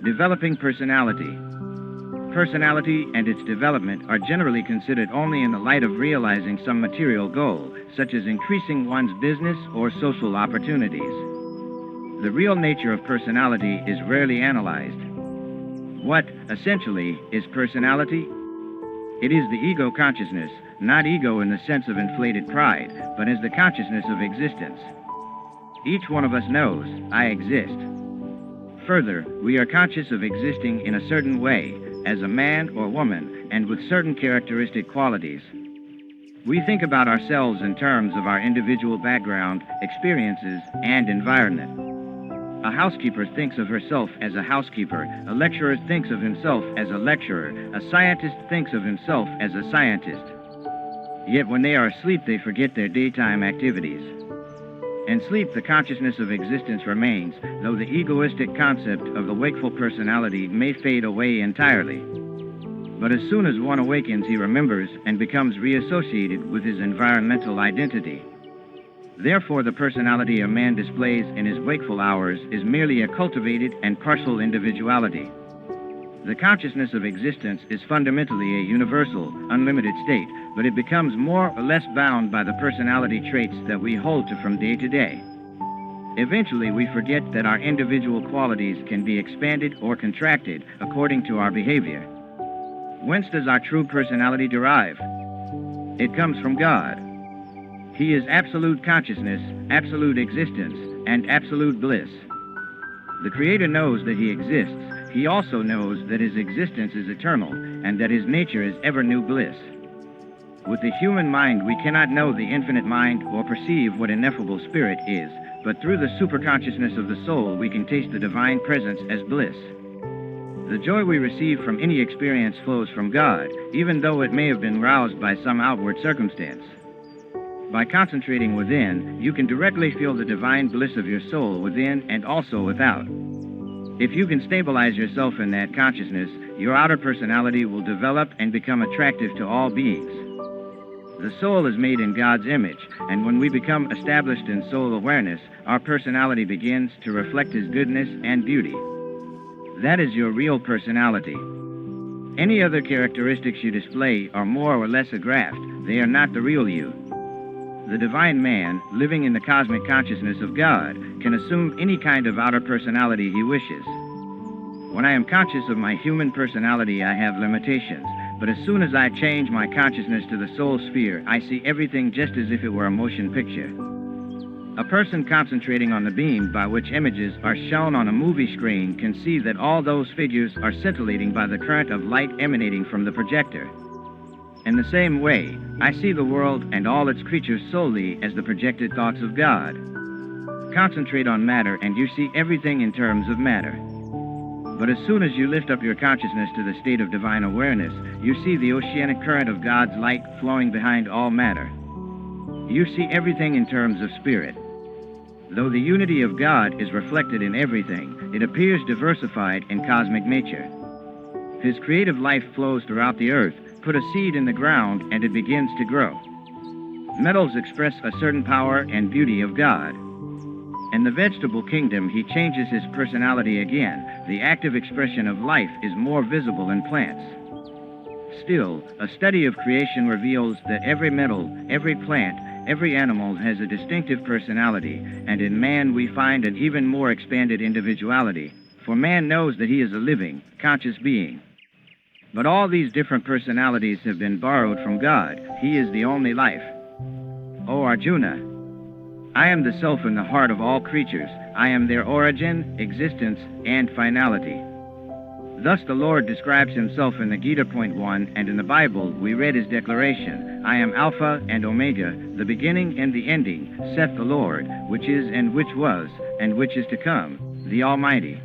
Developing personality. Personality and its development are generally considered only in the light of realizing some material goal, such as increasing one's business or social opportunities. The real nature of personality is rarely analyzed. What, essentially, is personality? It is the ego consciousness, not ego in the sense of inflated pride, but as the consciousness of existence. Each one of us knows, I exist. Further, we are conscious of existing in a certain way, as a man or woman, and with certain characteristic qualities. We think about ourselves in terms of our individual background, experiences, and environment. A housekeeper thinks of herself as a housekeeper, a lecturer thinks of himself as a lecturer, a scientist thinks of himself as a scientist. Yet when they are asleep, they forget their daytime activities. In sleep, the consciousness of existence remains, though the egoistic concept of the wakeful personality may fade away entirely. But as soon as one awakens, he remembers and becomes reassociated with his environmental identity. Therefore, the personality a man displays in his wakeful hours is merely a cultivated and partial individuality. The consciousness of existence is fundamentally a universal, unlimited state, but it becomes more or less bound by the personality traits that we hold to from day to day. Eventually, we forget that our individual qualities can be expanded or contracted according to our behavior. Whence does our true personality derive? It comes from God. He is absolute consciousness, absolute existence, and absolute bliss. The Creator knows that He exists. He also knows that His existence is eternal and that His nature is ever-new bliss. With the human mind, we cannot know the infinite mind or perceive what ineffable spirit is, but through the superconsciousness of the soul, we can taste the divine presence as bliss. The joy we receive from any experience flows from God, even though it may have been roused by some outward circumstance. By concentrating within, you can directly feel the divine bliss of your soul within and also without. If you can stabilize yourself in that consciousness, your outer personality will develop and become attractive to all beings. The soul is made in God's image, and when we become established in soul awareness, our personality begins to reflect His goodness and beauty. That is your real personality. Any other characteristics you display are more or less a graft. They are not the real you. The divine man, living in the cosmic consciousness of God, can assume any kind of outer personality he wishes. When I am conscious of my human personality, I have limitations, but as soon as I change my consciousness to the soul sphere, I see everything just as if it were a motion picture. A person concentrating on the beam by which images are shown on a movie screen can see that all those figures are scintillating by the current of light emanating from the projector. In the same way, I see the world and all its creatures solely as the projected thoughts of God. Concentrate on matter and you see everything in terms of matter. But as soon as you lift up your consciousness to the state of divine awareness, you see the oceanic current of God's light flowing behind all matter. You see everything in terms of spirit. Though the unity of God is reflected in everything, it appears diversified in cosmic nature. His creative life flows throughout the earth. Put a seed in the ground and it begins to grow. Metals express a certain power and beauty of God. In the vegetable kingdom, He changes His personality again. The active expression of life is more visible in plants. Still, a study of creation reveals that every metal, every plant, every animal has a distinctive personality, and in man we find an even more expanded individuality, for man knows that he is a living, conscious being. But all these different personalities have been borrowed from God. He is the only life. O Arjuna, I am the self in the heart of all creatures. I am their origin, existence, and finality. Thus the Lord describes Himself in the Gita point 1, and in the Bible we read His declaration, I am Alpha and Omega, the beginning and the ending, saith the Lord, which is and which was, and which is to come, the Almighty.